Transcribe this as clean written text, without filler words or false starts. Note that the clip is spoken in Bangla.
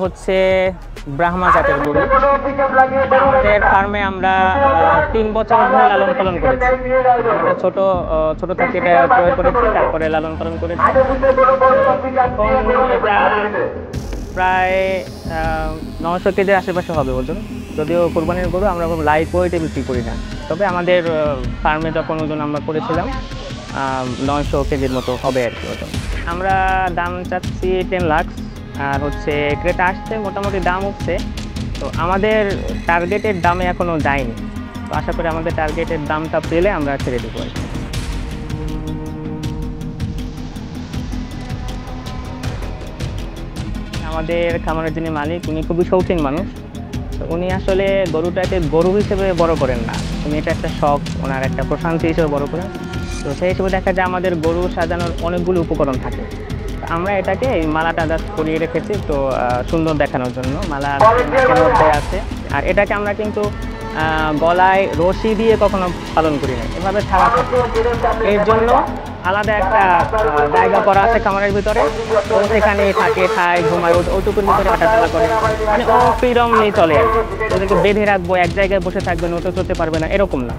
হচ্ছে ব্রাহ্মা জাতের গরু। আমাদের ফার্মে আমরা 3 বছর ধরে লালন পালন করেছি। আমরা ছোট ছোট থেকে এটা ক্রয় করেছি, তারপরে লালন পালন করেছি। এখন এটা প্রায় 900 কেজির আশেপাশে হবে ওজন। যদিও কোরবানির গরু আমরা লাইট ওয়েটে বিক্রি করি না, তবে আমাদের ফার্মে যখন ওজন আমরা করেছিলাম 900 কেজির মতো হবে আর কি ওজন। আমরা দাম চাচ্ছি 10 লাখ, আর হচ্ছে ক্রেতা আসছে, মোটামুটি দাম উঠছে। তো আমাদের টার্গেটের দামে এখনও যায়নি, তো আশা করি আমাদের টার্গেটের দামটা পেলে আমরা ছেড়ে দেবো আর কি। আমাদের খামারের যিনি মালিক, উনি খুবই শৌখিন মানুষ। তো উনি আসলে গরুটাকে গরু হিসেবে বড় করেন না, উনি এটা একটা শখ, ওনার একটা প্রশান্তি হিসেবে বড় করেন। তো সেই হিসেবে দেখা যায় আমাদের গরু সাজানোর অনেকগুলো উপকরণ থাকে। আমরা এটাকে এই মালাটা জাস্ট করিয়ে রেখেছি, তো সুন্দর দেখানোর জন্য মালা মধ্যে আছে। আর এটাকে আমরা কিন্তু গলায় রশি দিয়ে কখনো পালন করি না, এভাবে ছাড়া থাকে। এর জন্য আলাদা একটা জায়গা করা আছে খামারের ভিতরে, তো সেখানেই থাকে, খায়, ঘুমায়, ওটুকুর ভিতরে হাঁটাচলা করে, মানে ও ফ্রিডম নিয়ে চলে। ওদেরকে বেঁধে রাখবো, এক জায়গায় বসে থাকবে, নড়তে চলতে পারবে না, এরকম না।